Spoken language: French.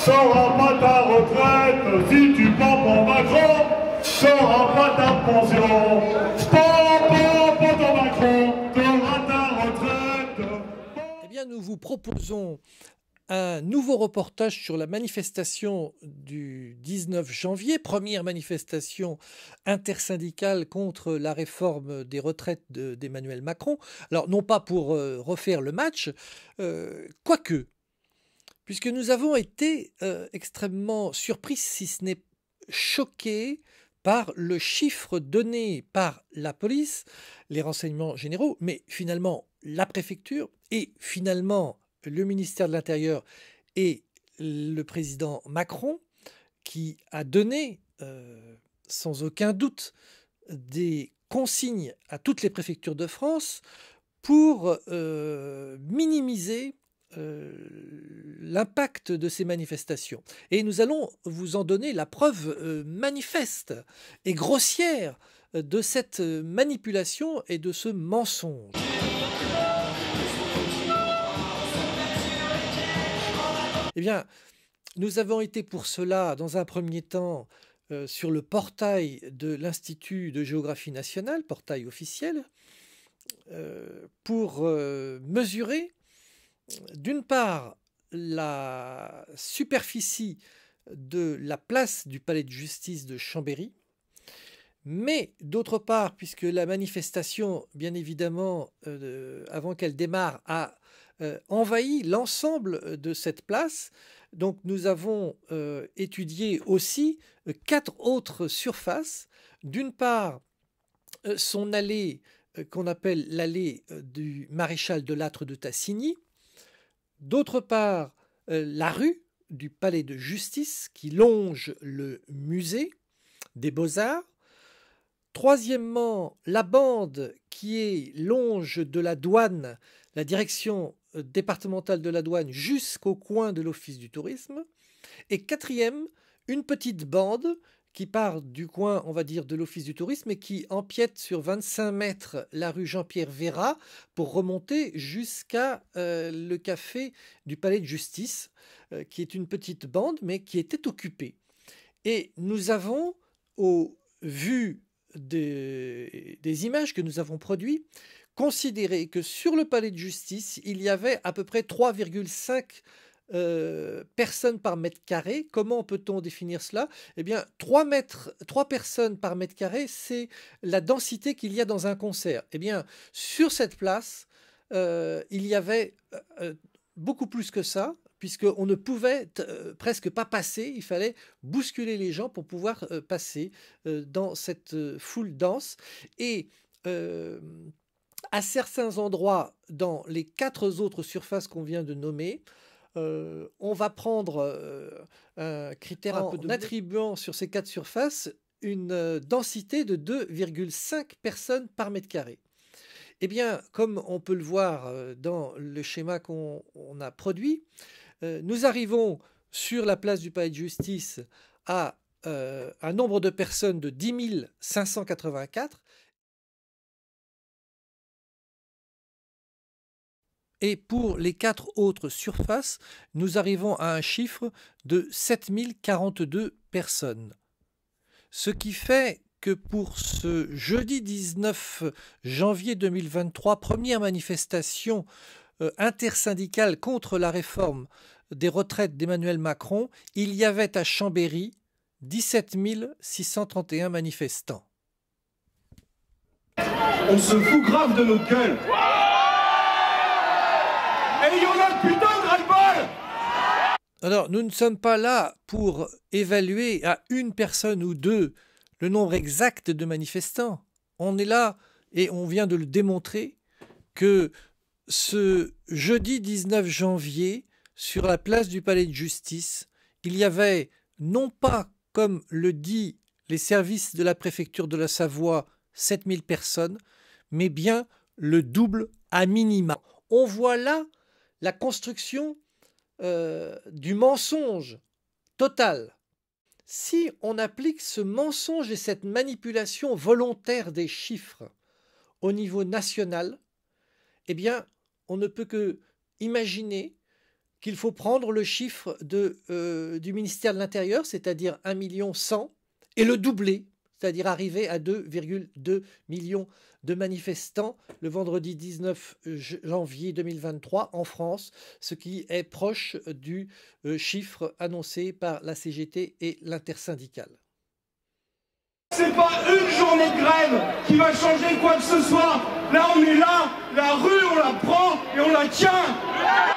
T'auras pas ta retraite si tu prends pour Macron. T'auras pas ta pension. Pour ton Macron. T'auras ta retraite. Eh bien, nous vous proposons un nouveau reportage sur la manifestation du 19 janvier, première manifestation intersyndicale contre la réforme des retraites d'Emmanuel Macron. Alors, non pas pour refaire le match, quoique, puisque nous avons été extrêmement surpris, si ce n'est choqués, par le chiffre donné par la police, les renseignements généraux, mais finalement la préfecture et finalement le ministère de l'Intérieur et le président Macron, qui a donné sans aucun doute des consignes à toutes les préfectures de France pour minimiser l'impact de ces manifestations. Et nous allons vous en donner la preuve manifeste et grossière de cette manipulation et de ce mensonge. Eh bien, nous avons été pour cela, dans un premier temps, sur le portail de l'Institut de géographie nationale, portail officiel, pour mesurer, d'une part, la superficie de la place du palais de justice de Chambéry, mais d'autre part, puisque la manifestation, bien évidemment, avant qu'elle démarre, a envahi l'ensemble de cette place. Donc nous avons étudié aussi 4 autres surfaces. D'une part, son allée qu'on appelle l'allée du maréchal de Lattre de Tassigny. D'autre part, la rue du palais de justice qui longe le musée des Beaux-Arts. Troisièmement, la bande qui est longe de la douane, la direction départementale de la douane jusqu'au coin de l'office du tourisme. Et quatrième, une petite bande qui part du coin, on va dire, de l'office du tourisme et qui empiète sur 25 mètres la rue Jean-Pierre Vérat pour remonter jusqu'à le café du palais de justice, qui est une petite bande mais qui était occupée. Et nous avons, au vu des images que nous avons produites, considérer que sur le palais de justice, il y avait à peu près 3,5 personnes par mètre carré. Comment peut-on définir cela? Eh bien, 3 personnes par mètre carré, c'est la densité qu'il y a dans un concert. Eh bien, sur cette place, il y avait beaucoup plus que ça, puisqu'on ne pouvait presque pas passer, il fallait bousculer les gens pour pouvoir passer dans cette foule dense. Et à certains endroits, dans les 4 autres surfaces qu'on vient de nommer, on va prendre un critère en attribuant sur ces 4 surfaces une densité de 2,5 personnes par mètre carré. Eh bien, comme on peut le voir dans le schéma qu'on a produit, nous arrivons sur la place du palais de justice à un nombre de personnes de 10 584. Et pour les 4 autres surfaces, nous arrivons à un chiffre de 7 042 personnes. Ce qui fait que pour ce jeudi 19 janvier 2023, première manifestation intersyndicale contre la réforme des retraites d'Emmanuel Macron, il y avait à Chambéry 17 631 manifestants. On se fout grave de notre gueule. Et il y en a putain de ras-le-bol. Alors, nous ne sommes pas là pour évaluer à une personne ou deux le nombre exact de manifestants. On est là, et on vient de le démontrer, que ce jeudi 19 janvier, sur la place du palais de justice, il y avait, non pas, comme le dit les services de la préfecture de la Savoie, 7000 personnes, mais bien le double à minima. On voit là la construction du mensonge total. Si on applique ce mensonge et cette manipulation volontaire des chiffres au niveau national, eh bien, on ne peut que imaginer qu'il faut prendre le chiffre du ministère de l'Intérieur, c'est-à-dire 1 100 000, et le doubler, c'est-à-dire arriver à 2,2 millions de manifestants le vendredi 19 janvier 2023 en France, ce qui est proche du chiffre annoncé par la CGT et l'intersyndicale. C'est pas une journée de grève qui va changer quoi que ce soit. Là, on est là, la rue, on la prend et on la tient.